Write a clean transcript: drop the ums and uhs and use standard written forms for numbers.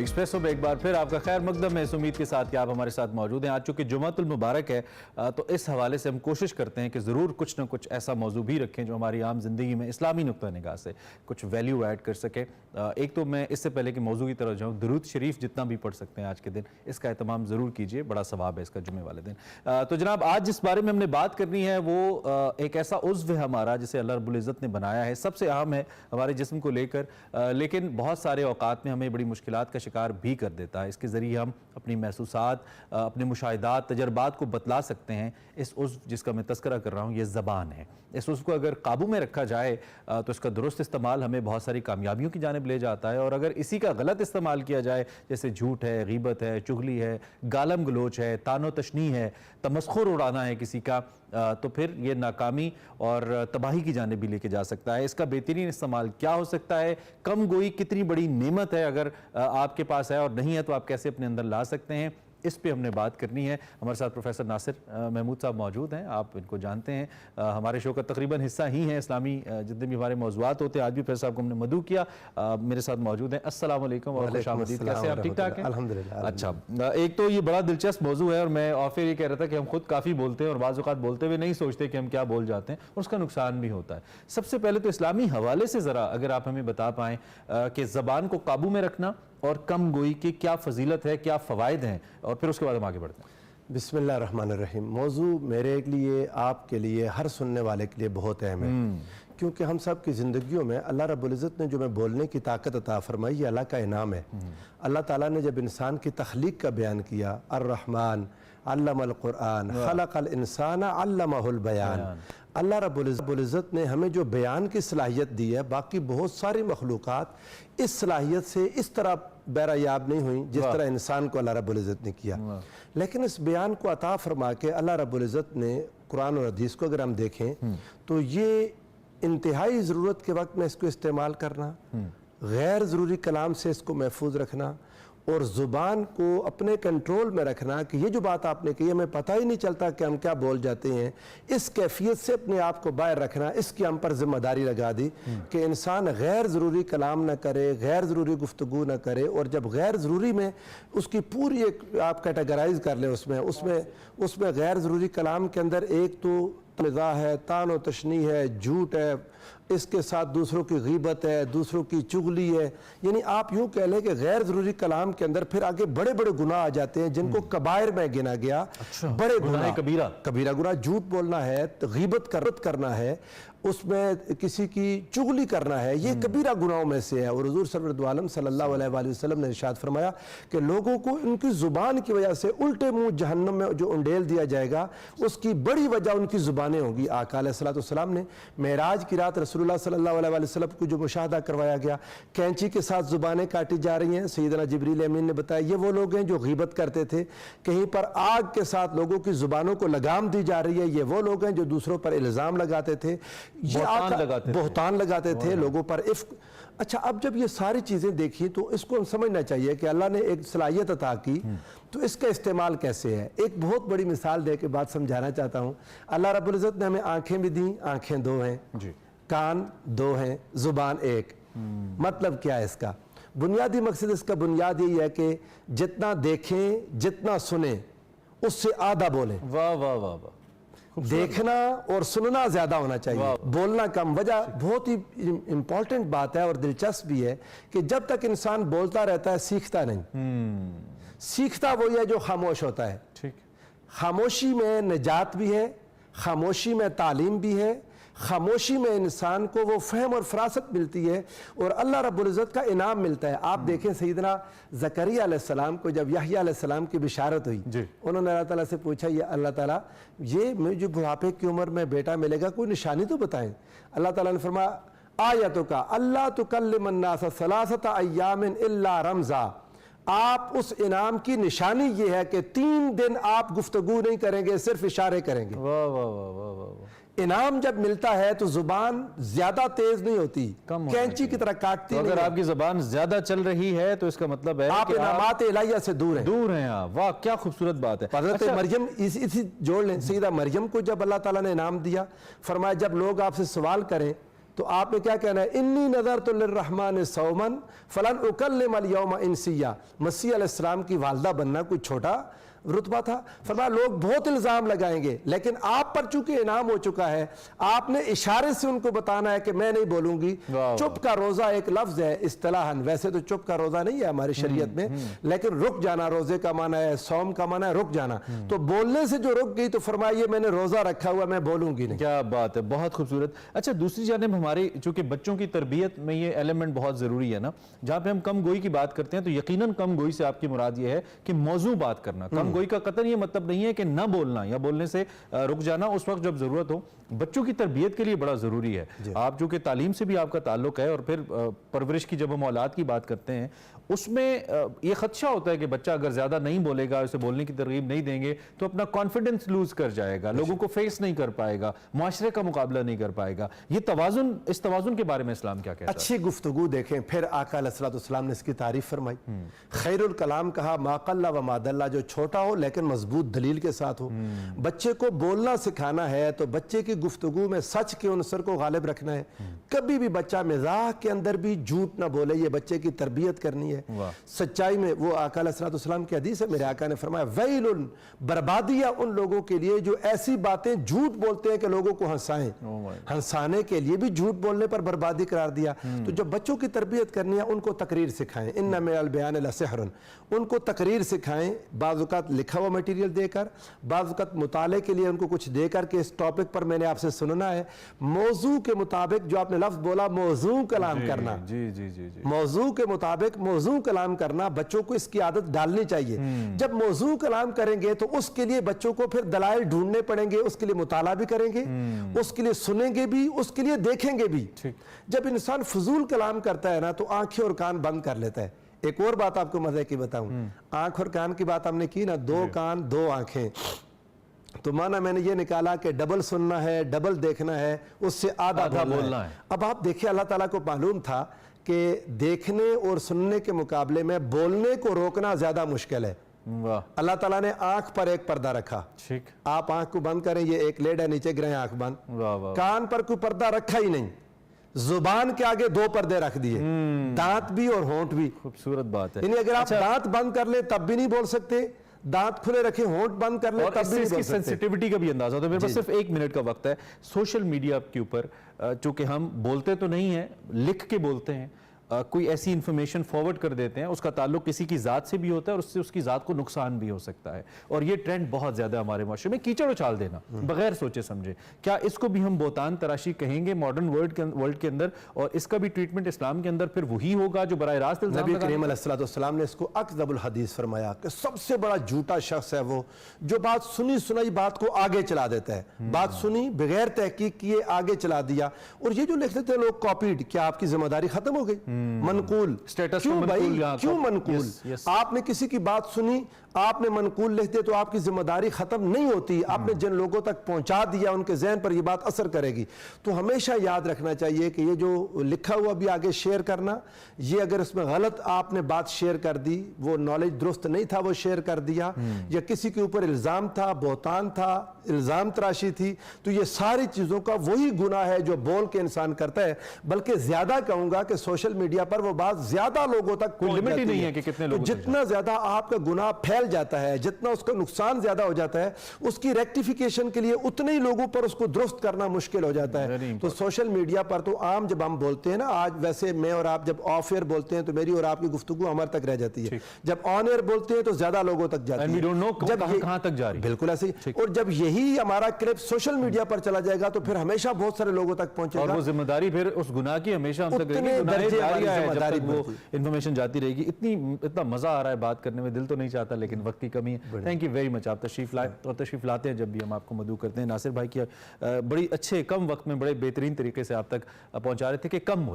Espresso में एक बार फिर आपका खैर मकदम है इस उम्मीद के साथ कि आप हमारे साथ मौजूद हैं। आज चूँकि जुमातुल मुबारक है तो इस हवाले से हम कोशिश करते हैं कि ज़रूर कुछ ना कुछ ऐसा मौजू भी रखें जो हमारी आम ज़िंदगी में इस्लामी नुक्ता निगाह से कुछ वैल्यू ऐड कर सके। एक तो मैं इससे पहले कि मौजू की तरफ जाऊँ, दुरूद शरीफ जितना भी पढ़ सकते हैं आज के दिन इसका एहतमाम ज़रूर कीजिए, बड़ा सवाब है इसका जुमे वाले दिन। तो जनाब आज जिस बारे में हमने बात करनी है वो एक ऐसा उज़्व है हमारा जिसे अल्लाह रब्बुल इज़्ज़त ने बनाया है, सबसे अहम है हमारे जिस्म को लेकर, लेकिन बहुत सारे औकात में हमें बड़ी मुश्किलात का शिकार भी कर देता है। इसके ज़रिए हम अपनी महसूसात, अपने मुशाहिदात, तजर्बात को बतला सकते हैं। इस उज़्व जिसका मैं तज़किरा कर रहा हूँ ये ज़बान है। इस उज़्व को अगर काबू में रखा जाए तो इसका दुरुस्त इस्तेमाल हमें बहुत सारी कामयाबियों की जानिब ले जाता है, और अगर इसी का गलत इस्तेमाल किया जाए जैसे झूठ है, गीबत है, चुगली है, गालम गलोच है, तानो तशनी है, तमस्खुर उड़ाना है किसी का, तो फिर ये नाकामी और तबाही की जानिब भी लेके जा सकता है। इसका बेहतरीन इस्तेमाल क्या हो सकता है, कम गोई कितनी बड़ी नेमत है, अगर आपके पास है और नहीं है तो आप कैसे अपने अंदर ला सकते हैं, इस पे हमने बात करनी है। हमारे साथ प्रोफेसर नासिर महमूद साहब मौजूद हैं, आप इनको जानते हैं, हमारे शो का तकरीबन हिस्सा ही हैं। इस्लामी जितने भी हमारे मौज़ूआत होते हैं आज भी प्रोफेसर साहब को हमने मदऊ किया, मेरे साथ मौजूद हैं। अस्सलाम वालेकुम और खुशामदीद, कैसे आप? ठीक ठाक हैं? अल्हम्दुलिल्लाह। अच्छा, एक तो ये बड़ा दिलचस्प मौजू है और मैं ऑफिर ये कह रहा था कि हम खुद काफ़ी बोलते हैं और बाज़ औक़ात बोलते हुए नहीं सोचते कि हम क्या बोल जाते हैं और उसका नुकसान भी होता है। सबसे पहले तो इस्लामी हवाले से ज़रा अगर आप हमें बता पाएँ कि ज़बान को काबू में रखना और कम गोई की क्या फजीलत है, क्या फ़वाइद हैं, और फिर उसके बाद हम आगे बढ़ते हैं। बिस्मिल्लाहिर्रहमानिर्रहीम। मौजू मेरे लिए, आपके लिए, हर सुनने वाले के लिए बहुत अहम है, क्योंकि हम सब की ज़िंदगियों में अल्लाह रब्बुल इज़्ज़त ने जो मैं बोलने की ताकत अता फरमाई ये अल्लाह का इनाम है। अल्लाह ताला ने जब इंसान की तख्लीक का बयान किया, अर्रहमान अल्लमल कुरान खलक़ल इंसान अल्लमहुल बयान, अल्लाह रब्बुल इज़्ज़त ने हमें जो बयान की सलाहियत दी है, बाकी बहुत सारी मखलूक़ात इस सलाहियत से इस तरह बैरायाब नहीं हुई जिस तरह इंसान को अल्लाह रब्बुल इज़्ज़त ने किया। लेकिन इस बयान को अता फरमा के अल्लाह रब्बुल इज़्ज़त ने कुरान और हदीस को अगर हम देखें तो ये इंतहाई ज़रूरत के वक्त में इसको इस्तेमाल करना, गैर ज़रूरी कलाम से इसको महफूज रखना और ज़ुबान को अपने कंट्रोल में रखना कि ये जो बात आपने कही हमें पता ही नहीं चलता कि हम क्या बोल जाते हैं, इस कैफियत से अपने आप को बाहर रखना, इसकी हम पर जिम्मेदारी लगा दी कि इंसान गैर ज़रूरी कलाम न करे, गैर ज़रूरी गुफ्तगू न करे। और जब गैर ज़रूरी में उसकी पूरी एक आप कैटेगराइज कर लें, उसमें गैर ज़रूरी कलाम के अंदर एक तो मज़ाह है, तानो तशनी है, झूठ है, इसके साथ दूसरों की गीबत है, दूसरों की चुगली है, यानी आप यूँ कह लें कि गैर ज़रूरी कलाम के अंदर फिर आगे बड़े बड़े गुनाह आ जाते हैं जिनको कबायर में गिना गया। अच्छा, बड़े गुनाह, कबीरा गुनाह, झूठ बोलना है, गीबत करना है, उसमें किसी की चुगली करना है, ये कबीरा गुनाहों में से है। और हुज़ूर सल्लल्लाहु अलैहि वसल्लम ने इरशाद फरमाया कि लोगों को उनकी ज़ुबान की वजह से उल्टे मुंह जहन्नम में जो उंडेल दिया जाएगा उसकी बड़ी वजह उनकी ज़ुबानें होंगी। आका अलैहिस्सलाम ने मेराज की रात रसूलुल्लाह सल्लल्लाहु अलैहि वसल्लम को जो मुशाहदा करवाया गया, कैंची के साथ ज़ुबानें काटी जा रही हैं, सैयदना जिब्रील अमीन ने बताया ये वो लोग हैं जो गीबत करते थे। कहीं पर आग के साथ लोगों की ज़ुबानों को लगाम दी जा रही है, ये वो लोग हैं जो दूसरों पर इल्ज़ाम लगाते थे, बहतान लगाते थे लोगों पर इफ्क। अच्छा, अब जब ये सारी चीज़ें देखी तो इसको हम समझना चाहिए कि अल्लाह ने एक सलाहियत अता की तो इसका इस्तेमाल कैसे है। एक बहुत बड़ी मिसाल दे के बात समझाना चाहता हूँ। अल्लाह रब्बुल इज़्ज़त ने हमें आंखें भी दी, आंखें दो हैं जी, कान दो हैं, ज़ुबान एक। मतलब क्या है इसका? बुनियादी मकसद इसका बुनियाद यही है कि जितना देखें, जितना सुने उससे आधा बोलें। वाह वाह वाह वाह। देखना और सुनना ज्यादा होना चाहिए, बोलना कम। वजह बहुत ही इंपॉर्टेंट बात है और दिलचस्प भी है कि जब तक इंसान बोलता रहता है सीखता नहीं। सीखता वही है जो खामोश होता है। ठीक, खामोशी में निजात भी है, खामोशी में तालीम भी है, खामोशी में इंसान को वो फहम और फरासत मिलती है और अल्लाह रब्बुल इज़्ज़त का इनाम मिलता है। आप देखें सैयदना ज़करिया अलैहिस्सलाम को जब यहया अलैहिस्सलाम की बिशारत हुई, उन्होंने अल्लाह ताला से पूछा, ये अल्लाह ताला ये मुझे बुढ़ापे की उम्र में बेटा मिलेगा, कोई निशानी तो बताएं। अल्लाह ताला ने फरमाया आयतों का अल्लाह तुकल्लिमन नास सलासता अय्यामिन इल्ला रमज़ा, आप उस इनाम की निशानी ये है कि 3 दिन आप गुफ्तगू नहीं करेंगे, सिर्फ इशारे करेंगे। वाह वाह वाह वाह वाह। इनाम जब मिलता है तो जुबान ज्यादा तेज नहीं होती, कैंची की तरह काटती नहीं। अगर आपकी जुबान ज्यादा चल रही है तो इसका मतलब है आप इनामात इलाहिया से दूर हैं। आप। वाह क्या खूबसूरत बात है। हज़रत मरियम इसी जोड़ लें, सैयदा मरियम को जब अल्लाह ताला ने इनाम दिया, फरमाया जब लोग आपसे सवाल करें तो आपने क्या कहना है, इन्नी नज़रतु लिर्रहमान सौमन फलन उकल्लिम अल-यौमा इंसिया। मसीह अलैहिस्सलाम की वालदा बनना कोई छोटा रुतबा था। फरमाया लोग बहुत इल्ज़ाम लगाएंगे, लेकिन आप पर चूंकि इनाम हो चुका है, आपने इशारे से उनको बताना है कि मैं नहीं बोलूंगी। चुप का रोज़ा एक लफ्ज़ है इस्तिलाहन, वैसे तो चुप का रोज़ा नहीं है हमारी शरीयत में, लेकिन रुक जाना रोज़े का माना है, सौम का माना है रुक जाना। तो बोलने से जो रुक गई तो फरमाया ये मैंने रोज़ा रखा हुआ, मैं बोलूंगी नहीं। क्या बात है, बहुत खूबसूरत। अच्छा, दूसरी जानिब हमारी चूंकि बच्चों की तरबियत में ये एलिमेंट बहुत ज़रूरी है ना, जहाँ पे हम कम गोई की बात करते हैं तो यकीनन कम गोई से आपकी मुराद ये है कि मौजू बात करना। कम गोई का कतन ये मतलब नहीं है कि ना बोलना या बोलने से रुक जाना उस वक्त जब जरूरत हो। बच्चों की तरबियत के लिए बड़ा जरूरी है। आप जो कि तालीम से भी आपका ताल्लुक है और फिर परवरिश की जब हम औलाद की बात करते हैं उसमें ये खदशा होता है कि बच्चा अगर ज्यादा नहीं बोलेगा, उसे बोलने की तरगीब नहीं देंगे तो अपना कॉन्फिडेंस लूज कर जाएगा, लोगों को फेस नहीं कर पाएगा, मुआशरे का मुकाबला नहीं कर पाएगा। ये तवाजुन, इस तवाजुन के बारे में इस्लाम क्या कहता है? अच्छी गुफ्तगू देखें, फिर आका अलैहिस्सलाम ने इसकी तारीफ फरमाई। खैरुल कलाम कहा मा क़ल्ला व मा दल्ला, जो छोटा हो लेकिन मजबूत दलील के साथ हो। बच्चे को बोलना सिखाना है तो बच्चे की गुफ्तगू में सच के उनसर को गालिब रखना है। कभी भी बच्चा मिजाक के अंदर भी झूठ ना बोले, ये बच्चे की तरबियत करनी है। सच्चाई में वो आका अलैहिस्सलाम की हदीस है, मेरे आका ने फरमाया वैलुन, बर्बादियां उन लोगों के लिए जो ऐसी बातें झूठ बोलते हैं कि लोगों को हंसाएं। हंसाने के लिए भी झूठ बोलने पर बर्बादी करार दिया। तो जब बच्चों की तरबियत करनी है उनको तकरीर सिखाएं, इन्ना मिनल बयान लसिहरुन, उनको तकरीर सिखाएं, बाज़ औक़ात लिखा हुआ मटीरियल देकर, बाज़ औक़ात मुताले के लिए उनको कुछ देकर के इस टॉपिक पर मैंने आपसे सुनना है। मौजू के मुताबिक, जो आपने लफ्ज़ बोला मौजू कलाम करना, जी जी जी जी, मौजू के मुताबिक मौजू कलाम करना, बच्चों को इसकी आदत डालनी चाहिए। जब मौजू कलाम करेंगे तो उसके लिए बच्चों को फिर दलाइल ढूंढने पड़ेंगे, उसके लिए मुताला भी करेंगे, उसके लिए सुनेंगे भी, उसके लिए देखेंगे भी। जब इंसान फजूल कलाम करता है ना तो आंखें और कान बंद कर लेता है। एक और बात आपको मजे की बताऊं, आंख और कान की बात हमने की ना, दो कान दो आंखें, तो माना मैंने ये निकाला कि डबल सुनना है, डबल देखना है, उससे आधा बोलना है। अब आप देखिए, अल्लाह ताला को मालूम था कि देखने और सुनने के मुकाबले में बोलने को रोकना ज्यादा मुश्किल है। अल्लाह ताला ने आंख पर एक पर्दा रखा, ठीक, आप आंख को बंद करें, ये एक लेड है, नीचे गिरे आंख बंद। कान पर कोई पर्दा रखा ही नहीं, जुबान के आगे दो पर्दे रख दिए, दांत भी और होंठ भी। खूबसूरत बात है। अगर आप दांत बंद कर ले तब भी नहीं बोल सकते, दांत खुले रखे होंठ बंद कर ले तब भी नहीं बोल सकते। सेंसिटिविटी का भी अंदाजा होता है। मेरे पास सिर्फ 1 मिनट का वक्त है। सोशल मीडिया के ऊपर चूंकि हम बोलते तो नहीं है, लिख के बोलते हैं, कोई ऐसी इंफॉर्मेशन फॉरवर्ड कर देते हैं, उसका ताल्लुक किसी की जात से भी होता है और उससे उसकी जात को नुकसान भी हो सकता है। और ये ट्रेंड बहुत ज्यादा हमारे माशरे में, कीचड़ उछाल देना बगैर सोचे समझे, क्या इसको भी हम बोतान तराशी कहेंगे मॉडर्न वर्ल्ड के अंदर? और इसका भी ट्रीटमेंट इस्लाम के अंदर फिर वही होगा जो बराह रास्त नबी करीम अलैहिस्सलाम ने इसको अक्ज़बुल हदीस फरमाया कि सबसे बड़ा झूठा शख्स है वो जो बात सुनी सुनाई बात को आगे चला देता है। बात सुनी बगैर तहकीक किए आगे चला दिया। और ये जो लिख देते हैं लोग कॉपीड, क्या आपकी जिम्मेदारी खत्म हो गई? मनकूल स्टेटस, क्यों भाई, क्यों मनकूल? आपने किसी की बात सुनी, आपने मनकूल लिख दिया तो आपकी जिम्मेदारी खत्म नहीं होती। आपने जिन लोगों तक पहुंचा दिया उनके जहन पर यह बात असर करेगी। तो हमेशा याद रखना चाहिए कि ये जो लिखा हुआ भी आगे शेयर करना, ये अगर इसमें गलत आपने बात शेयर कर दी, वो नॉलेज दुरुस्त नहीं था वो शेयर कर दिया, या किसी के ऊपर इल्जाम था, बोतान था, इल्जाम तराशी थी, तो ये सारी चीजों का वही गुनाह है जो बोल के इंसान करता है। बल्कि ज्यादा कहूंगा कि सोशल मीडिया पर वो बात ज्यादा लोगों तक कोई लिमिट ही नहीं है कि कितने लोग, जितना ज्यादा आपका गुनाह फैल जाता है, जितना उसका नुकसान ज्यादा हो जाता है, उसकी रेक्टिफिकेशन के लिए उतने ही लोगों पर उसको दुरुस्त करना मुश्किल हो जाता है। तो सोशल मीडिया पर तो आम जब हम बोलते हैं ना, आज वैसे मैं और आप जब ऑफ एयर बोलते हैं तो मेरी और आपकी गुफ्तगू हमारे तक रह जाती है, जब ऑन एयर बोलते हैं तो ज्यादा लोगों तक जाती है, जब कहां तक जा रही है, बिल्कुल ऐसे ही। और जब यही हमारा क्लिप सोशल मीडिया पर चला जाएगा तो फिर हमेशा बहुत सारे लोगों तक पहुंचेगा, और वो जिम्मेदारी फिर उस गुनाह की हमेशा हम तक रहेगी, इन्फॉर्मेशन जाती रहेगी। इतना मजा आ रहा है बात करने में, दिल तो नहीं चाहता लेकिन वक्त की कमी है। थैंक यू वेरी मच, आप तशरीफ लाए और तशरीफ लाते हैं जब भी हम आपको मदऊ करते हैं। नासिर भाई की बड़ी अच्छे कम वक्त में बड़े बेहतरीन तरीके से आप तक पहुंचा रहे थे कि कम मूल्य